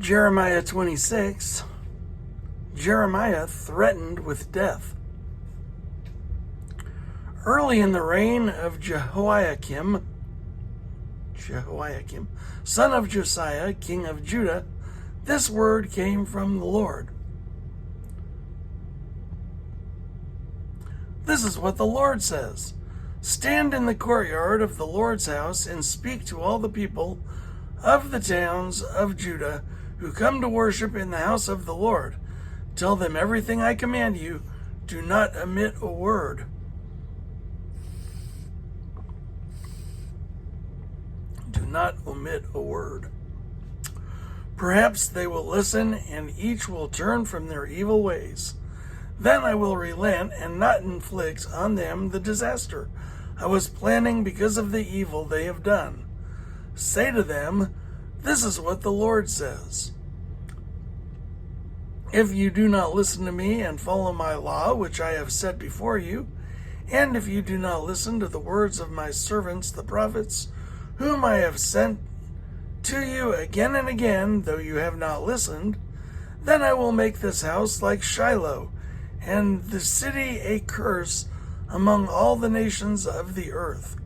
Jeremiah 26, Jeremiah threatened with death. Early in the reign of Jehoiakim, son of Josiah, king of Judah, this word came from the Lord. This is what the Lord says. Stand in the courtyard of the Lord's house and speak to all the people of the towns of Judah who come to worship in the house of the Lord. Tell them everything I command you. Do not omit a word. Do not omit a word. Perhaps they will listen, and each will turn from their evil ways. Then I will relent and not inflict on them the disaster I was planning because of the evil they have done. Say to them, this is what the Lord says. If you do not listen to me and follow my law, which I have set before you, and if you do not listen to the words of my servants, the prophets, whom I have sent to you again and again, though you have not listened, then I will make this house like Shiloh, and the city a curse among all the nations of the earth.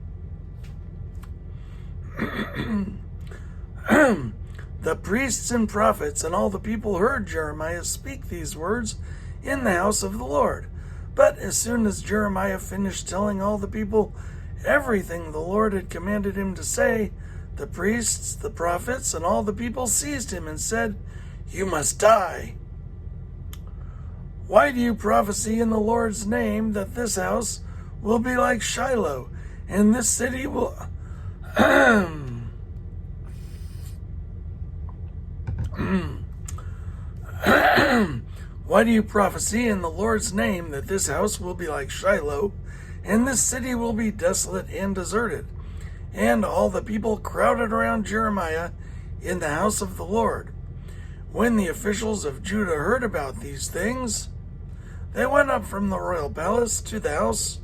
The priests and prophets and all the people heard Jeremiah speak these words in the house of the Lord. But as soon as Jeremiah finished telling all the people everything the Lord had commanded him to say, the priests, the prophets, and all the people seized him and said, "You must die. Why do you prophesy in the Lord's name that this house will be like Shiloh, and this city will..." Why do you prophesy in the Lord's name that this house will be like Shiloh, and this city will be desolate and deserted? And all the people crowded around Jeremiah in the house of the Lord. When the officials of Judah heard about these things, they went up from the royal palace to the house.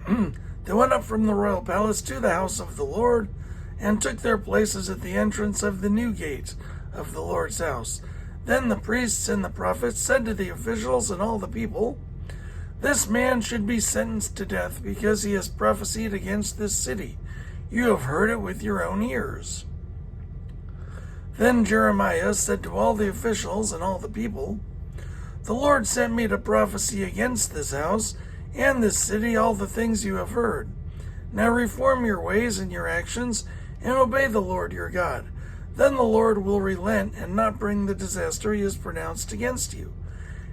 They went up from the royal palace to the house of the Lord, and took their places at the entrance of the new gate of the Lord's house. Then the priests and the prophets said to the officials and all the people, "This man should be sentenced to death because he has prophesied against this city. You have heard it with your own ears." Then Jeremiah said to all the officials and all the people, "The Lord sent me to prophesy against this house and this city all the things you have heard. Now reform your ways and your actions and obey the Lord your God. Then the Lord will relent and not bring the disaster he has pronounced against you.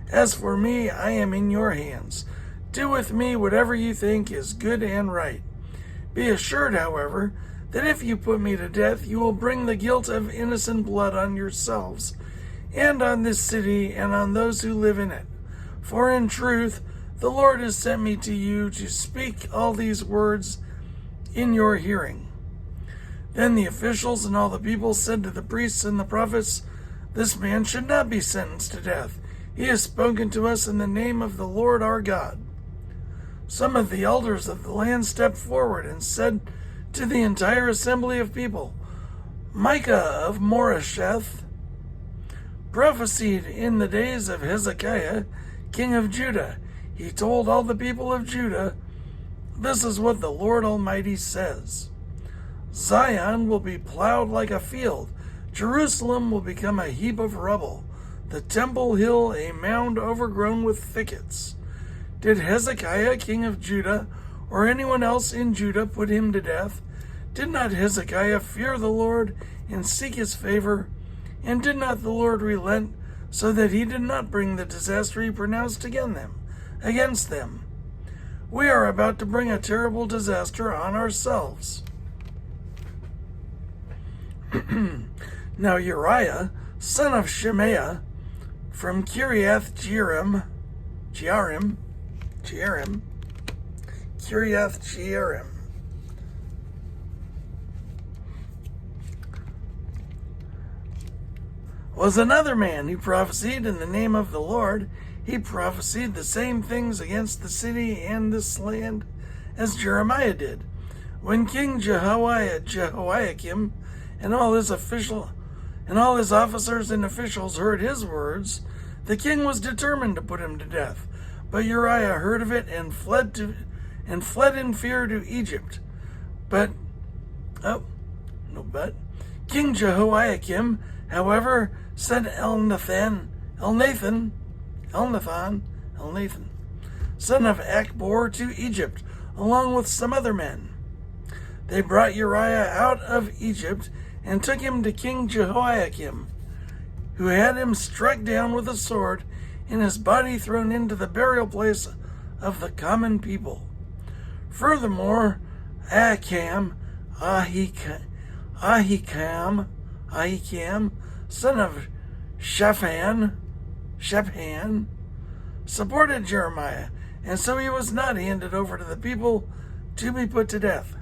As for me, I am in your hands. Do with me whatever you think is good and right. Be assured, however, that if you put me to death, you will bring the guilt of innocent blood on yourselves, and on this city, and on those who live in it. For in truth, the Lord has sent me to you to speak all these words in your hearing." Then the officials and all the people said to the priests and the prophets, "This man should not be sentenced to death. He has spoken to us in the name of the Lord our God." Some of the elders of the land stepped forward and said to the entire assembly of people, "Micah of Moresheth prophesied in the days of Hezekiah, king of Judah. He told all the people of Judah, 'This is what the Lord Almighty says. Zion will be plowed like a field. Jerusalem will become a heap of rubble. The Temple Hill a mound overgrown with thickets. Did Hezekiah, king of Judah, or anyone else in Judah put him to death? Did not Hezekiah fear the Lord and seek his favor? And did not the Lord relent so that he did not bring the disaster he pronounced against them? We are about to bring a terrible disaster on ourselves.'" Now Uriah, son of Shemaiah, from Kiriath Jearim, was another man who prophesied in the name of the Lord. He prophesied the same things against the city and this land as Jeremiah did. When King Jehoiakim and all his and all his officers and officials heard his words, the king was determined to put him to death. But Uriah heard of it and fled in fear to Egypt. But King Jehoiakim, however, sent Elnathan, son of Achbor, to Egypt, along with some other men. They brought Uriah out of Egypt and took him to King Jehoiakim, who had him struck down with a sword and his body thrown into the burial place of the common people. Furthermore, Ahikam, son of Shaphan, supported Jeremiah, and so he was not handed over to the people to be put to death.